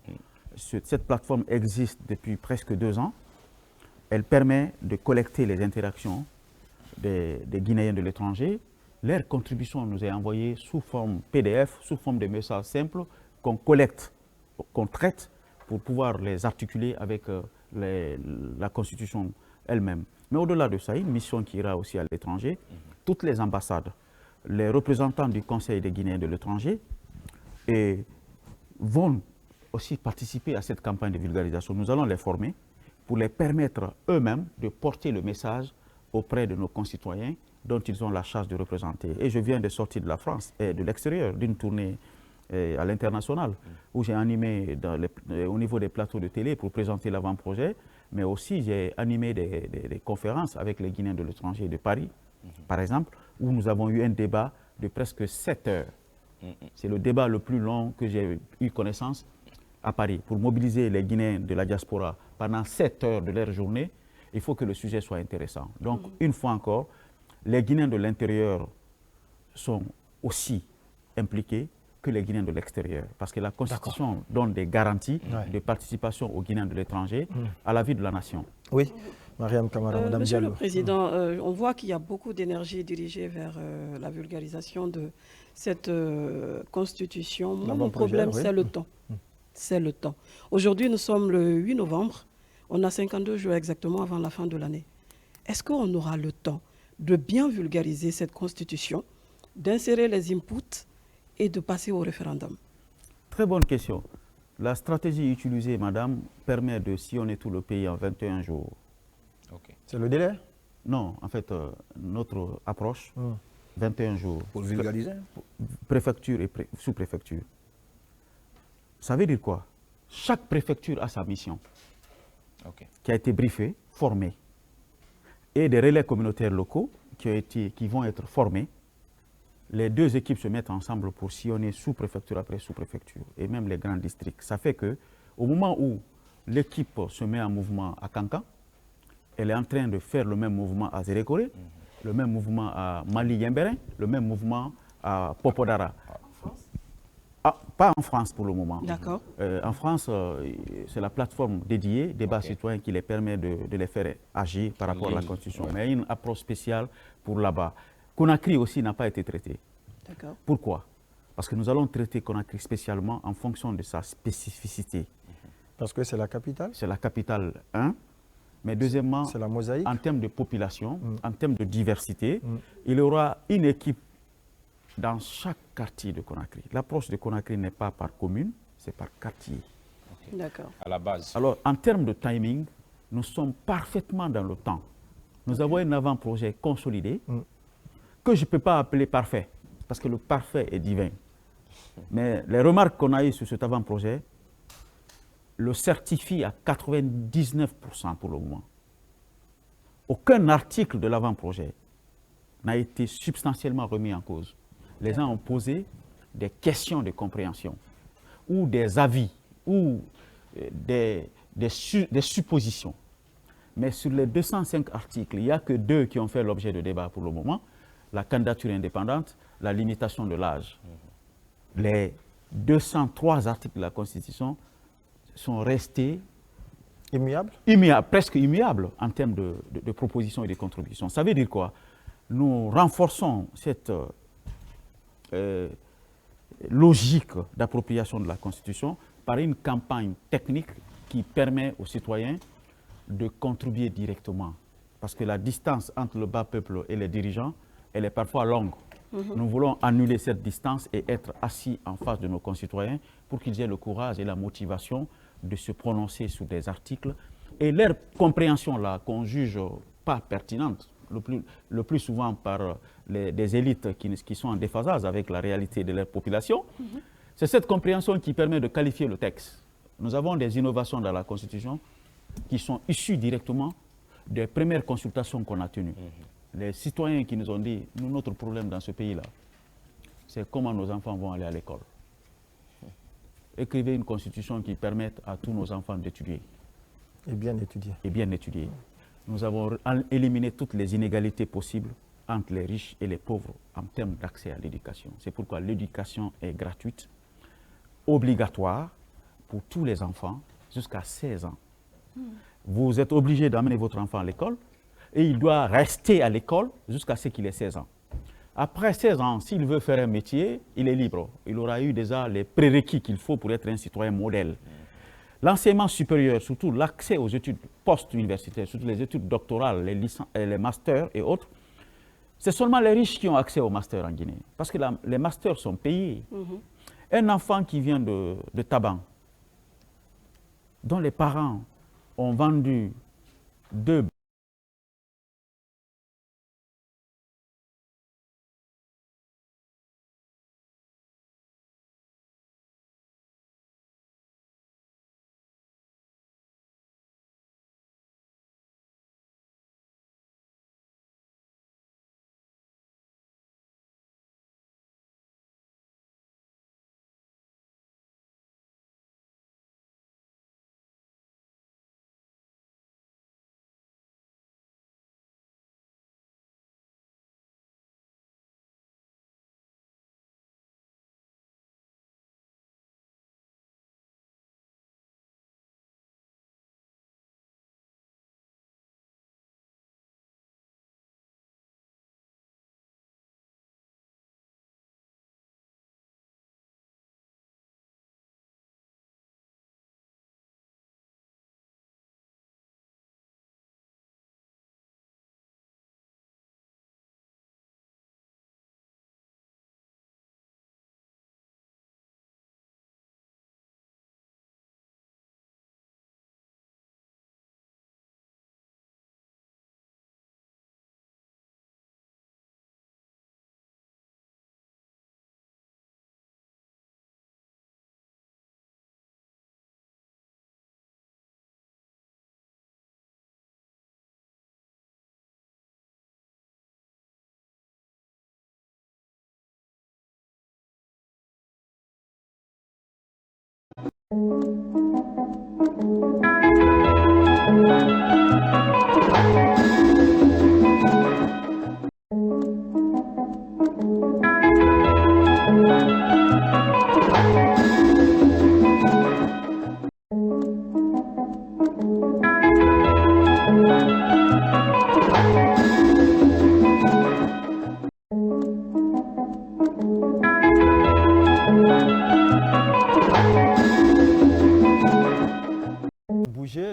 Cette plateforme existe depuis presque 2 ans. Elle permet de collecter les interactions des Guinéens de l'étranger. Leur contribution nous est envoyée sous forme PDF, sous forme de messages simples qu'on collecte, qu'on traite pour pouvoir les articuler avec la Constitution elle-même. Mais au-delà de ça, une mission qui ira aussi à l'étranger, toutes les ambassades, les représentants du Conseil des Guinéens de l'étranger vont aussi participer à cette campagne de vulgarisation. Nous allons les former pour les permettre eux-mêmes de porter le message auprès de nos concitoyens dont ils ont la charge de représenter. Et je viens de sortir de la France et de l'extérieur d'une tournée à l'international, où j'ai animé au niveau des plateaux de télé pour présenter l'avant-projet, mais aussi j'ai animé des conférences avec les Guinéens de l'étranger de Paris, par exemple, où nous avons eu un débat de presque 7 heures. C'est le débat le plus long que j'ai eu connaissance à Paris. Pour mobiliser les Guinéens de la diaspora pendant 7 heures de leur journée, il faut que le sujet soit intéressant. Donc, une fois encore, les Guinéens de l'intérieur sont aussi impliqués que les Guinéens de l'extérieur, parce que la Constitution donne des garanties de participation aux Guinéens de l'étranger à la vie de la nation. Oui, Mariam Kamara, Madame Monsieur Diallo. le Président, on voit qu'il y a beaucoup d'énergie dirigée vers la vulgarisation de cette Constitution. Mon problème, c'est le temps. C'est le temps. Aujourd'hui, nous sommes le 8 novembre. On a 52 jours exactement avant la fin de l'année. Est-ce qu'on aura le temps de bien vulgariser cette Constitution, d'insérer les inputs et de passer au référendum? Très bonne question. La stratégie utilisée, madame, permet de sillonner tout le pays en 21 jours. C'est le délai? Non, en fait, notre approche, 21 jours. Pour vulgariser? Préfecture et sous-préfecture. Ça veut dire quoi? Chaque préfecture a sa mission qui a été briefée, formée, et des relais communautaires locaux qui vont être formés. Les 2 équipes se mettent ensemble pour sillonner sous-préfecture après sous-préfecture, et même les grands districts. Ça fait qu'au moment où l'équipe se met en mouvement à Kankan, elle est en train de faire le même mouvement à Zérékoré, le même mouvement à Mali-Yembérin, le même mouvement à Popodara. Pas en France pour le moment. D'accord. En France, c'est la plateforme dédiée, débat citoyen, qui les permet de les faire agir par rapport à la Constitution. Mais il y a une approche spéciale pour là-bas. Conakry aussi n'a pas été traité. D'accord. Pourquoi? Parce que nous allons traiter Conakry spécialement en fonction de sa spécificité. Parce que c'est la capitale? C'est la capitale, mais deuxièmement, c'est la mosaïque. En termes de population, en termes de diversité, il y aura une équipe dans chaque quartier de Conakry. L'approche de Conakry n'est pas par commune, c'est par quartier. D'accord. À la base. Alors, en termes de timing, nous sommes parfaitement dans le temps. Nous avons un avant-projet consolidé que je ne peux pas appeler parfait, parce que le parfait est divin. Mais les remarques qu'on a eues sur cet avant-projet le certifient à 99% pour le moment. Aucun article de l'avant-projet n'a été substantiellement remis en cause. Les gens ont posé des questions de compréhension, ou des avis, ou des suppositions. Mais sur les 205 articles, il n'y a que 2 qui ont fait l'objet de débat pour le moment. La candidature indépendante, la limitation de l'âge. Les 203 articles de la Constitution sont restés immuables, presque immuables en termes de propositions et de contributions. Ça veut dire quoi? Nous renforçons cette logique d'appropriation de la Constitution par une campagne technique qui permet aux citoyens de contribuer directement. Parce que la distance entre le bas peuple et les dirigeants, elle est parfois longue. Nous voulons annuler cette distance et être assis en face de nos concitoyens pour qu'ils aient le courage et la motivation de se prononcer sur des articles. Et leur compréhension, là, qu'on juge pas pertinente, le plus souvent par des élites qui sont en déphasage avec la réalité de leur population, c'est cette compréhension qui permet de qualifier le texte. Nous avons des innovations dans la Constitution qui sont issues directement des premières consultations qu'on a tenues. Les citoyens qui nous ont dit, nous, notre problème dans ce pays-là, c'est comment nos enfants vont aller à l'école. Écrivez une constitution qui permette à tous nos enfants d'étudier. Et bien étudier. Et bien étudier. Nous avons éliminé toutes les inégalités possibles entre les riches et les pauvres en termes d'accès à l'éducation. C'est pourquoi l'éducation est gratuite, obligatoire pour tous les enfants jusqu'à 16 ans. Vous êtes obligé d'amener votre enfant à l'école et il doit rester à l'école jusqu'à ce qu'il ait 16 ans. Après 16 ans, s'il veut faire un métier, il est libre. Il aura eu déjà les prérequis qu'il faut pour être un citoyen modèle. L'enseignement supérieur, surtout l'accès aux études post-universitaires, surtout les études doctorales, les masters et autres, c'est seulement les riches qui ont accès aux masters en Guinée. Parce que les masters sont payés. Un enfant qui vient de Taban, dont les parents ont vendu 2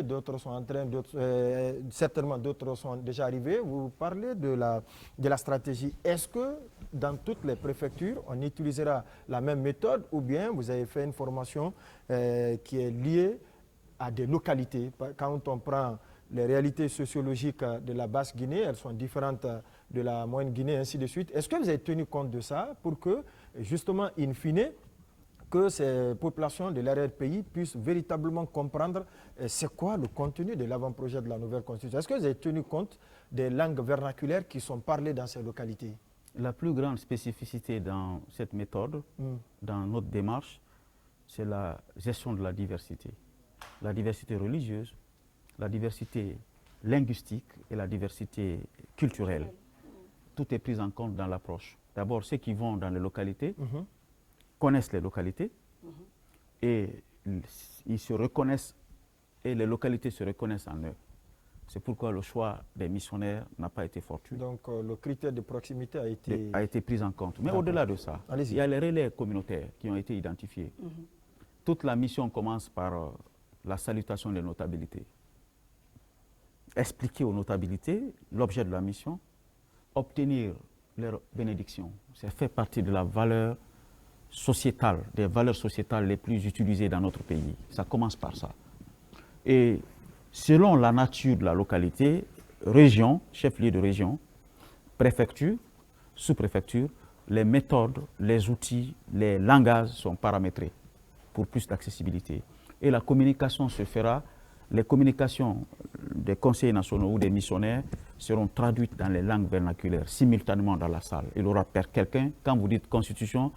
d'autres sont en train, certainement d'autres sont déjà arrivés. Vous parlez de la stratégie. Est-ce que dans toutes les préfectures, on utilisera la même méthode ou bien vous avez fait une formation qui est liée à des localités? Quand on prend les réalités sociologiques de la Basse-Guinée, elles sont différentes de la moyenne Guinée, ainsi de suite. Est-ce que vous avez tenu compte de ça pour que, justement, in fine, que ces populations de l'arrière-pays puissent véritablement comprendre c'est quoi le contenu de l'avant-projet de la nouvelle constitution? Est-ce que vous avez tenu compte des langues vernaculaires qui sont parlées dans ces localités? La plus grande spécificité dans cette méthode, dans notre démarche, c'est la gestion de la diversité religieuse, la diversité linguistique et la diversité culturelle. Tout est pris en compte dans l'approche. D'abord, ceux qui vont dans les localités connaissent les localités et ils se reconnaissent et les localités se reconnaissent en eux. C'est pourquoi le choix des missionnaires n'a pas été fortuit. Donc le critère de proximité a été pris en compte. Mais au-delà de ça, il y a les relais communautaires qui ont été identifiés. Toute la mission commence par la salutation des notabilités. Expliquer aux notabilités l'objet de la mission, obtenir leur bénédiction. Ça fait partie de la valeur sociétale, des valeurs sociétales les plus utilisées dans notre pays. Ça commence par ça. Et selon la nature de la localité, région, chef-lieu de région, préfecture, sous-préfecture, les méthodes, les outils, les langages sont paramétrés pour plus d'accessibilité. Et la communication se fera, les communications des conseillers nationaux ou des missionnaires seront traduites dans les langues vernaculaires simultanément dans la salle. Il y aura quelqu'un, quand vous dites constitution,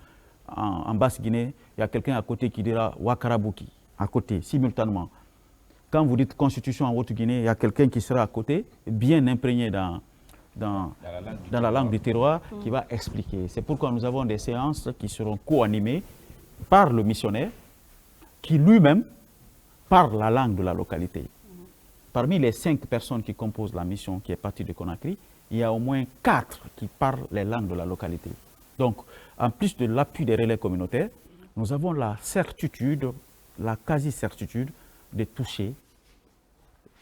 en Basse-Guinée, il y a quelqu'un à côté qui dira Wakarabuki, à côté, simultanément. Quand vous dites constitution en Haute-Guinée, il y a quelqu'un qui sera à côté, bien imprégné dans la langue du terroir, qui va expliquer. C'est pourquoi nous avons des séances qui seront co-animées par le missionnaire, qui lui-même parle la langue de la localité. Parmi les 5 personnes qui composent la mission qui est partie de Conakry, il y a au moins 4 qui parlent les langues de la localité. Donc, en plus de l'appui des relais communautaires, nous avons la certitude, la quasi-certitude de toucher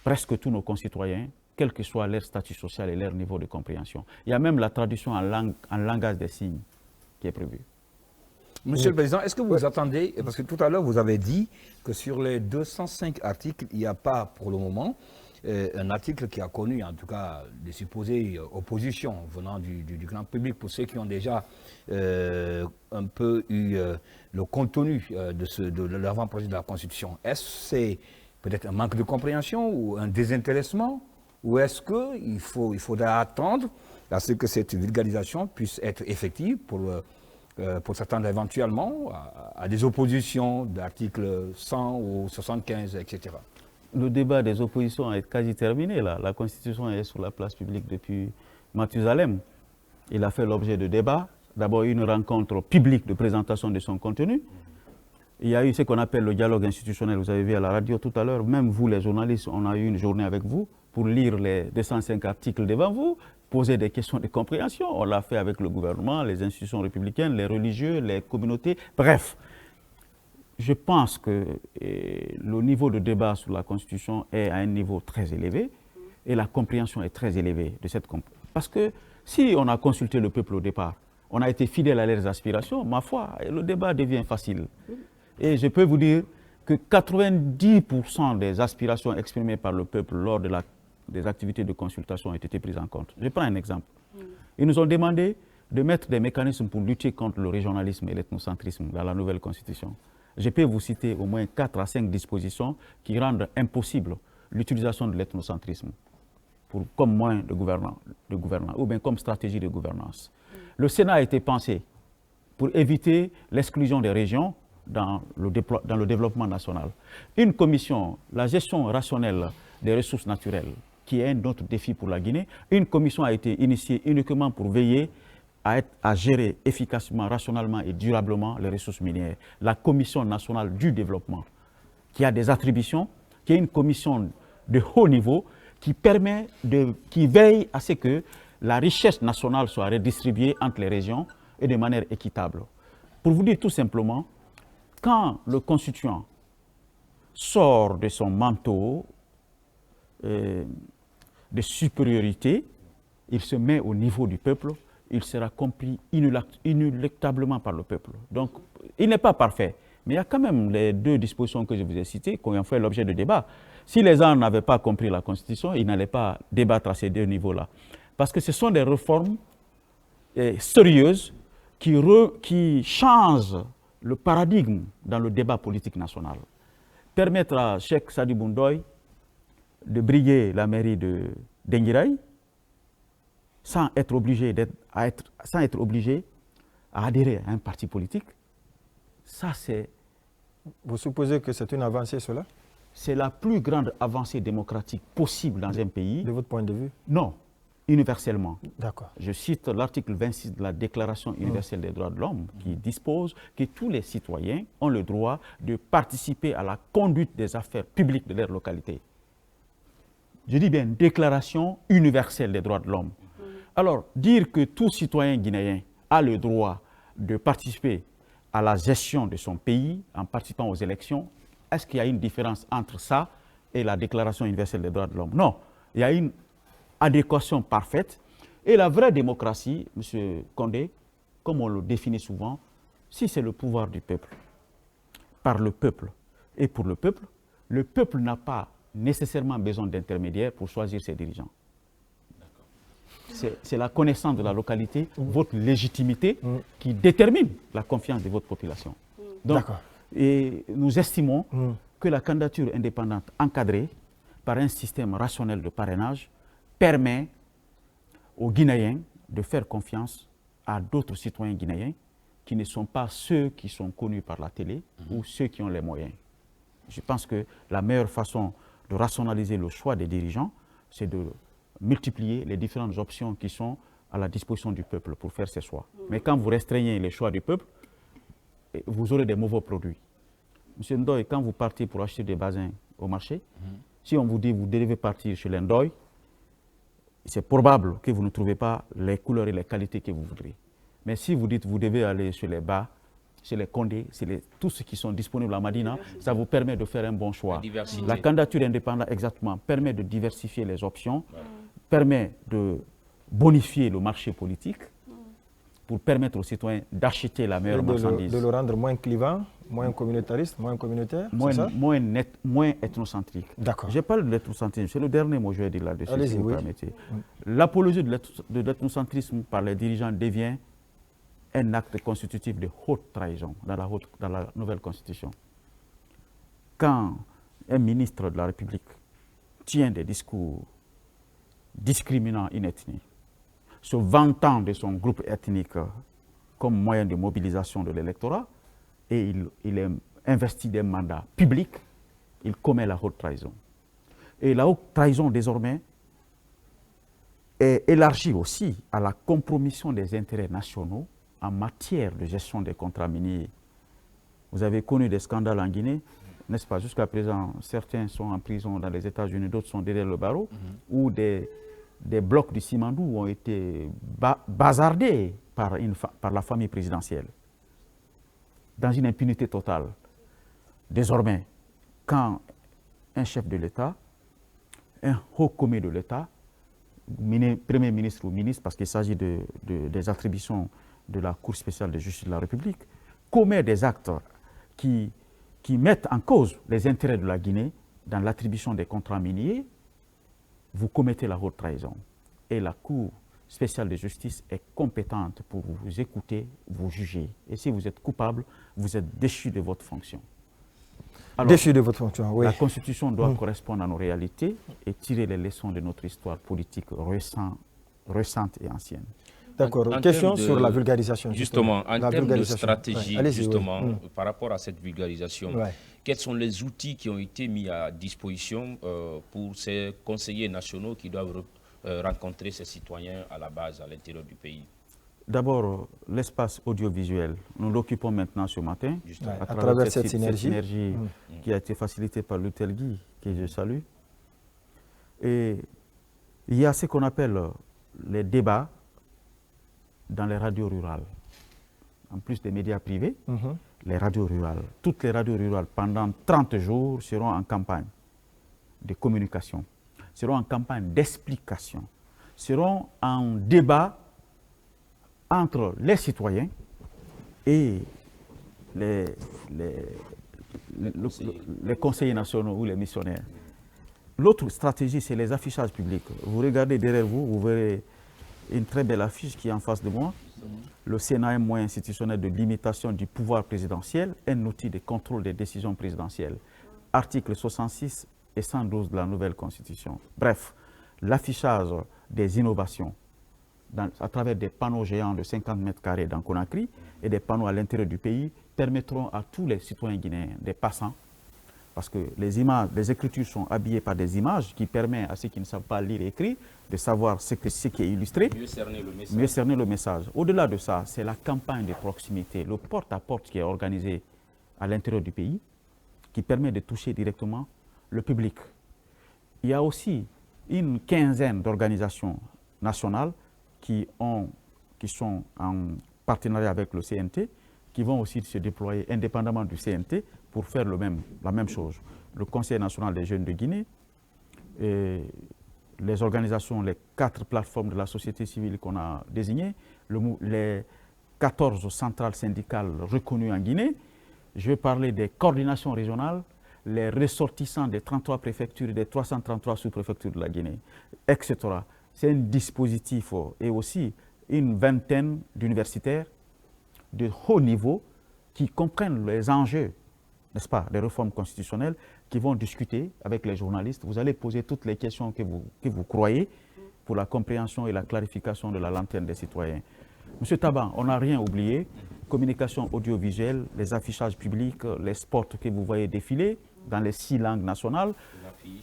presque tous nos concitoyens, quel que soit leur statut social et leur niveau de compréhension. Il y a même la traduction en langage des signes qui est prévue. Monsieur le Président, est-ce que vous attendez, parce que tout à l'heure vous avez dit que sur les 205 articles, il n'y a pas pour le moment un article qui a connu en tout cas des supposées oppositions venant du grand public pour ceux qui ont déjà un peu eu le contenu de l'avant-projet de la Constitution. Est-ce que c'est peut-être un manque de compréhension ou un désintéressement, ou est-ce qu'il faudra attendre à ce que cette vulgarisation puisse être effective pour s'attendre éventuellement à des oppositions d'articles 100 ou 75, etc. Le débat des oppositions est quasi terminé. Là. La Constitution est sur la place publique depuis Mathusalem. Il a fait l'objet de débats. D'abord, une rencontre publique de présentation de son contenu. Il y a eu ce qu'on appelle le dialogue institutionnel. Vous avez vu à la radio tout à l'heure, même vous, les journalistes, on a eu une journée avec vous pour lire les 205 articles devant vous, poser des questions de compréhension. On l'a fait avec le gouvernement, les institutions républicaines, les religieux, les communautés, bref. Je pense que le niveau de débat sur la Constitution est à un niveau très élevé et la compréhension est très élevée de cette compréhension. Parce que si on a consulté le peuple au départ, on a été fidèle à leurs aspirations, ma foi, le débat devient facile. Et je peux vous dire que 90% des aspirations exprimées par le peuple lors des activités de consultation ont été prises en compte. Je prends un exemple. Ils nous ont demandé de mettre des mécanismes pour lutter contre le régionalisme et l'ethnocentrisme dans la nouvelle Constitution. Je peux vous citer au moins 4 à 5 dispositions qui rendent impossible l'utilisation de l'ethnocentrisme comme moyen de gouvernance ou bien comme stratégie de gouvernance. Le Sénat a été pensé pour éviter l'exclusion des régions dans le développement national. Une commission, la gestion rationnelle des ressources naturelles, qui est un autre défi pour la Guinée, une commission a été initiée uniquement pour veiller à gérer efficacement, rationnellement et durablement les ressources minières. La Commission nationale du développement, qui a des attributions, qui est une commission de haut niveau, qui veille à ce que la richesse nationale soit redistribuée entre les régions et de manière équitable. Pour vous dire tout simplement, quand le constituant sort de son manteau de supériorité, il se met au niveau du peuple, il sera compris inéluctablement par le peuple. Donc, il n'est pas parfait, mais il y a quand même les 2 dispositions que je vous ai citées qui ont fait l'objet de débat. Si les gens n'avaient pas compris la Constitution, ils n'allaient pas débattre à ces 2 niveaux-là. Parce que ce sont des réformes sérieuses qui changent le paradigme dans le débat politique national. Permettre à Cheikh Sadibou Ndoye de briguer la mairie de Denguiraï sans être obligé à adhérer à un parti politique, ça c'est... Vous supposez que c'est une avancée, cela? C'est la plus grande avancée démocratique possible dans un pays. De votre point de vue? Non, universellement. D'accord. Je cite l'article 26 de la Déclaration universelle des droits de l'homme qui dispose que tous les citoyens ont le droit de participer à la conduite des affaires publiques de leur localité. Je dis bien Déclaration universelle des droits de l'homme. Alors, dire que tout citoyen guinéen a le droit de participer à la gestion de son pays en participant aux élections, est-ce qu'il y a une différence entre ça et la Déclaration universelle des droits de l'homme? Non, il y a une adéquation parfaite. Et la vraie démocratie, M. Condé, comme on le définit souvent, si c'est le pouvoir du peuple, par le peuple et pour le peuple n'a pas nécessairement besoin d'intermédiaires pour choisir ses dirigeants. C'est la connaissance de la localité, votre légitimité, qui détermine la confiance de votre population. Donc, et nous estimons que la candidature indépendante encadrée par un système rationnel de parrainage permet aux Guinéens de faire confiance à d'autres citoyens guinéens qui ne sont pas ceux qui sont connus par la télé ou ceux qui ont les moyens. Je pense que la meilleure façon de rationaliser le choix des dirigeants, c'est de multiplier les différentes options qui sont à la disposition du peuple pour faire ses choix. Mais quand vous restreignez les choix du peuple, vous aurez des mauvais produits. Monsieur Ndoye, quand vous partez pour acheter des basins au marché, si on vous dit que vous devez partir chez l'Ndoye, c'est probable que vous ne trouvez pas les couleurs et les qualités que vous voudrez. Mais si vous dites que vous devez aller chez les Bas, chez les Condé, tous ceux qui sont disponibles à Madina, ça vous permet de faire un bon choix. La candidature indépendante, exactement, permet de diversifier les options, permet de bonifier le marché politique pour permettre aux citoyens d'acheter la meilleure marchandise. De le rendre moins clivant, moins communautariste, moins communautaire, moins ethnocentrique. D'accord. Je parle de l'ethnocentrisme, c'est le dernier mot que je vais dire là-dessus, si vous permettez. L'apologie de l'ethnocentrisme par les dirigeants devient un acte constitutif de haute trahison dans la nouvelle constitution. Quand un ministre de la République tient des discours discriminant une ethnie, se vantant de son groupe ethnique comme moyen de mobilisation de l'électorat, et il est investi d'un mandat public, il commet la haute trahison. Et la haute trahison, désormais, est élargie aussi à la compromission des intérêts nationaux en matière de gestion des contrats miniers. Vous avez connu des scandales en Guinée, n'est-ce pas? Jusqu'à présent, certains sont en prison dans les États-Unis, d'autres sont derrière le barreau, où des blocs du Simandou ont été bazardés par la famille présidentielle, dans une impunité totale. Désormais, quand un chef de l'État, un haut commis de l'État, Premier ministre ou ministre, parce qu'il s'agit des attributions de la Cour spéciale de justice de la République, commet des actes qui mettent en cause les intérêts de la Guinée dans l'attribution des contrats miniers, vous commettez la haute trahison. Et la Cour spéciale de justice est compétente pour vous écouter, vous juger. Et si vous êtes coupable, vous êtes déchu de votre fonction. Alors, déchu de votre fonction, oui. La Constitution doit correspondre à nos réalités et tirer les leçons de notre histoire politique récente et ancienne. D'accord. Question sur la vulgarisation. Justement, en termes de stratégie, par rapport à cette vulgarisation, quels sont les outils qui ont été mis à disposition pour ces conseillers nationaux qui doivent rencontrer ces citoyens à la base, à l'intérieur du pays? D'abord, l'espace audiovisuel. Nous l'occupons maintenant ce matin à travers cette synergie qui a été facilitée par l'UTELGUI, que je salue. Et il y a ce qu'on appelle les débats dans les radios rurales. En plus des médias privés, les radios rurales. Toutes les radios rurales, pendant 30 jours, seront en campagne de communication, seront en campagne d'explication, seront en débat entre les citoyens et les conseillers nationaux ou les missionnaires. L'autre stratégie, c'est les affichages publics. Vous regardez derrière vous, vous verrez une très belle affiche qui est en face de moi. Le Sénat, un moyen institutionnel de limitation du pouvoir présidentiel, un outil de contrôle des décisions présidentielles. Articles 66 et 112 de la nouvelle Constitution. Bref, l'affichage des innovations à travers des panneaux géants de 50 mètres carrés dans Conakry et des panneaux à l'intérieur du pays permettront à tous les citoyens guinéens, des passants, parce que les écritures sont habillées par des images qui permettent à ceux qui ne savent pas lire et écrire de savoir ce qui est illustré, mieux cerner le message. Au-delà de ça, c'est la campagne de proximité, le porte-à-porte qui est organisé à l'intérieur du pays, qui permet de toucher directement le public. Il y a aussi une quinzaine d'organisations nationales qui sont en partenariat avec le CNT, qui vont aussi se déployer indépendamment du CNT pour faire la même chose. Le Conseil national des jeunes de Guinée, et les organisations, les 4 plateformes de la société civile qu'on a désignées, les 14 centrales syndicales reconnues en Guinée. Je vais parler des coordinations régionales, les ressortissants des 33 préfectures et des 333 sous-préfectures de la Guinée, etc. C'est un dispositif et aussi une vingtaine d'universitaires de haut niveau qui comprennent les enjeux, n'est-ce pas, des réformes constitutionnelles, qui vont discuter avec les journalistes. Vous allez poser toutes les questions que vous croyez pour la compréhension et la clarification de la lanterne des citoyens. Monsieur Taban, on n'a rien oublié. Communication audiovisuelle, les affichages publics, les spots que vous voyez défiler dans les 6 langues nationales,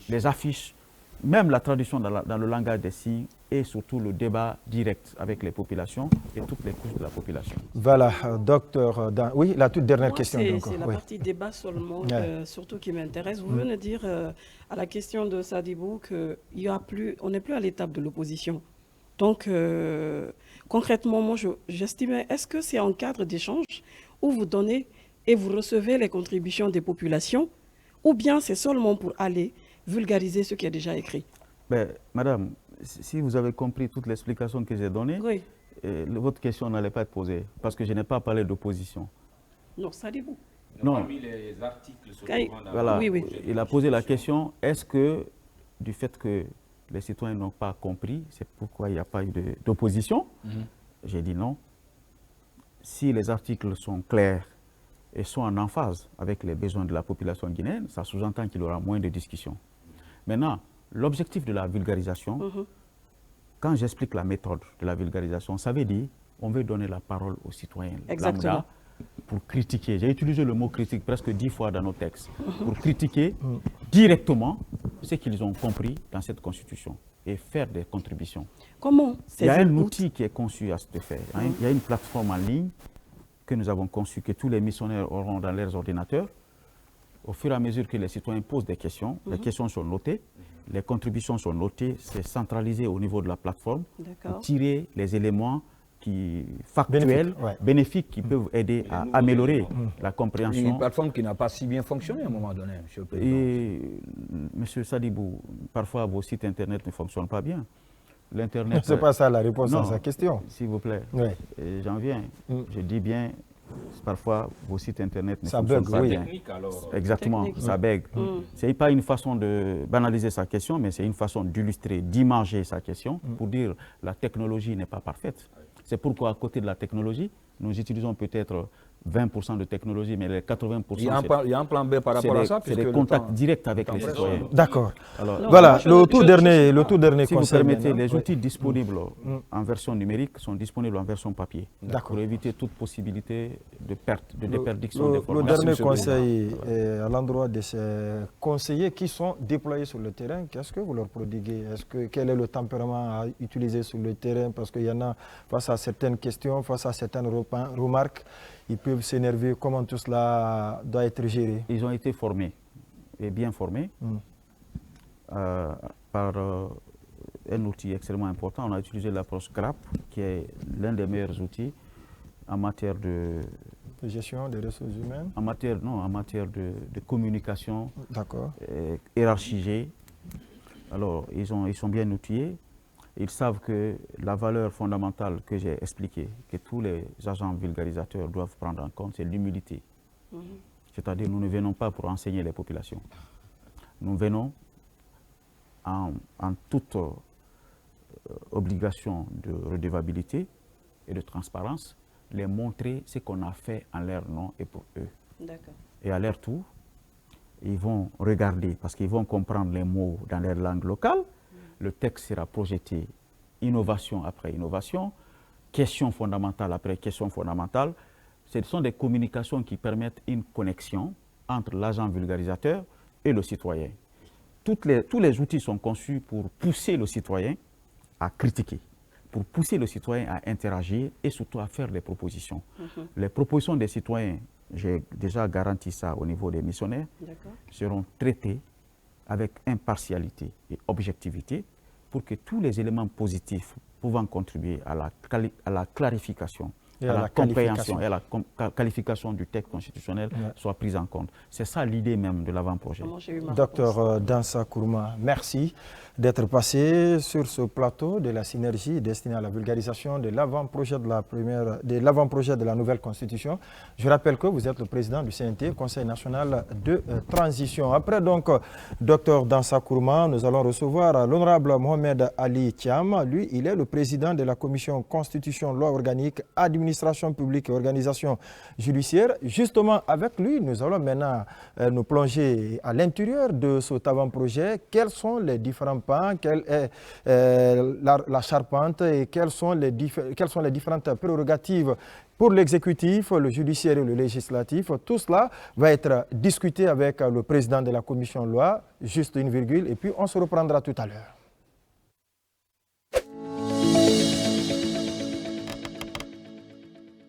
les affiches, même la traduction dans le langage des signes et surtout le débat direct avec les populations et toutes les couches de la population. Voilà, docteur. Oui, la toute dernière question. C'est la partie débat seulement, surtout qui m'intéresse. Vous venez de dire à la question de Sadibou qu'on n'est plus à l'étape de l'opposition. Donc, concrètement, moi, j'estimais, est-ce que c'est en cadre d'échange où vous donnez et vous recevez les contributions des populations, ou bien c'est seulement pour aller vulgariser ce qui est déjà écrit? Madame, si vous avez compris toute l'explication que j'ai donnée, oui. Votre question n'allait pas être posée, parce que je n'ai pas parlé d'opposition. Non, Sadibou. Non. Parmi les articles voilà. Oui. Il a posé la question, est-ce que du fait que les citoyens n'ont pas compris, c'est pourquoi il n'y a pas eu d'opposition? J'ai dit non. Si les articles sont clairs et sont en emphase avec les besoins de la population guinéenne, ça sous-entend qu'il y aura moins de discussions. Maintenant, l'objectif de la vulgarisation, quand j'explique la méthode de la vulgarisation, ça veut dire qu'on veut donner la parole aux citoyens lambda pour critiquer. J'ai utilisé le mot critique presque 10 fois dans nos textes, pour critiquer directement ce qu'ils ont compris dans cette constitution et faire des contributions. Comment? Il y a un outil qui est conçu à cet effet. Il y a une plateforme en ligne que nous avons conçue, que tous les missionnaires auront dans leurs ordinateurs. Au fur et à mesure que les citoyens posent des questions, les questions sont notées, les contributions sont notées, c'est centralisé au niveau de la plateforme pour tirer les éléments factuels, bénéfiques, qui peuvent aider à améliorer la compréhension. Une plateforme qui n'a pas si bien fonctionné à un moment donné, Monsieur le Président. Et, Monsieur Sadibou, parfois vos sites Internet ne fonctionnent pas bien. L'Internet... Ce n'est pas ça la réponse à sa question. S'il vous plaît, j'en viens. Je dis bien, parfois vos sites Internet ne fonctionnent pas bien. Exactement, ça bug. Ce n'est pas une façon de banaliser sa question, mais c'est une façon d'illustrer, d'imager sa question pour dire la technologie n'est pas parfaite. C'est pourquoi, à côté de la technologie, nous utilisons peut-être 20% de technologie, mais les 80%... Il y a un plan B par rapport à ça. C'est des contacts directs avec les citoyens. D'accord. Voilà, le tout dernier si vous permettez, les outils disponibles en version numérique sont disponibles en version papier. Pour éviter toute possibilité de perte, de déperdiction d'informations. Le dernier conseil est à l'endroit de ces conseillers qui sont déployés sur le terrain. Qu'est-ce que vous leur prodiguez? Quel est le tempérament à utiliser sur le terrain? Parce qu'il y en a, face à certaines questions, face à certaines remarques, ils peuvent s'énerver. Comment tout cela doit être géré? Ils ont été formés, et bien formés, par un outil extrêmement important. On a utilisé l'approche GRAP, qui est l'un des meilleurs outils en matière de gestion des ressources humaines. En matière de communication hiérarchisée. Alors, ils sont bien outillés. Ils savent que la valeur fondamentale que j'ai expliquée, que tous les agents vulgarisateurs doivent prendre en compte, c'est l'humilité. C'est-à-dire, nous ne venons pas pour enseigner les populations. Nous venons en toute obligation de redevabilité et de transparence, les montrer ce qu'on a fait en leur nom et pour eux. Et à leur tour, ils vont regarder, parce qu'ils vont comprendre les mots dans leur langue locale. Le texte sera projeté innovation après innovation, question fondamentale après question fondamentale. Ce sont des communications qui permettent une connexion entre l'agent vulgarisateur et le citoyen. Tous les outils sont conçus pour pousser le citoyen à critiquer, pour pousser le citoyen à interagir et surtout à faire des propositions. Les propositions des citoyens, j'ai déjà garanti ça au niveau des missionnaires, seront traitées avec impartialité et objectivité pour que tous les éléments positifs pouvant contribuer à la clarification, à la compréhension et à la qualification du texte constitutionnel soient pris en compte. C'est ça l'idée même de l'avant-projet. Docteur Dansa Kourma, merci d'être passé sur ce plateau de la synergie destinée à la vulgarisation de l'avant-projet de la nouvelle constitution. Je rappelle que vous êtes le président du CNT, Conseil national de transition. Après donc docteur Dansa Kourma, nous allons recevoir l'honorable Mohamed Ali Thiam. Lui, il est le président de la commission constitution, loi organique, administration publique et organisation judiciaire. Justement, avec lui, nous allons maintenant nous plonger à l'intérieur de cet avant-projet. Quels sont les différents pans, quelle est la charpente et quelles sont les différentes prérogatives pour l'exécutif, le judiciaire et le législatif. Tout cela va être discuté avec le président de la commission loi, juste une virgule, et puis on se reprendra tout à l'heure.